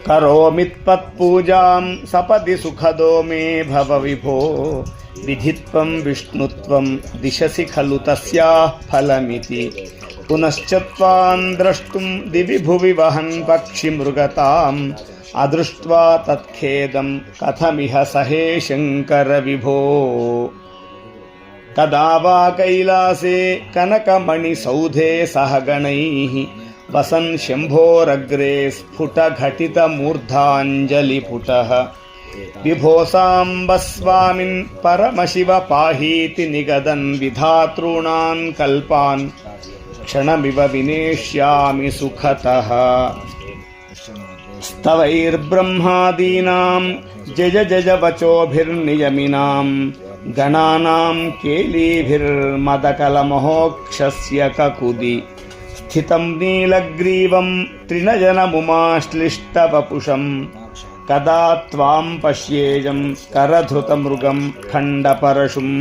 करोमि त्वत्पूजां सपदि सुखदो मे भव विभो विधित्वं विष्णुत्वं दिशसि खलु तस्याः फलमिति पुनश्च त्वां द्रष्टुं दिवि भुवि वहन् पक्षिमृगताम् अदृष्ट्वा तत्खेदं कथमिह सहे शङ्कर विभो कदा वा कैलासे कनकमणिसौधे सह गणैः वसन् शम्भोरग्रे स्फुटघटितमूर्धाञ्जलिपुटः विभो साम्ब स्वामिन् परमशिव पाहीति निगदन् विधातॄणान् कल्पान् क्षणमिव विनेष्यामि सुखतः स्तवैर्ब्रह्मादीनां जज जज वचोभिर्नियमिनां गणानां केलीभिर्मदकलमहोक्षस्य ककुदि स्थितं नीलग्रीवं तृणजनमुमाश्लिष्टवपुषं कदा त्वां पश्येयं करधृतमृगं खण्डपरशुम्।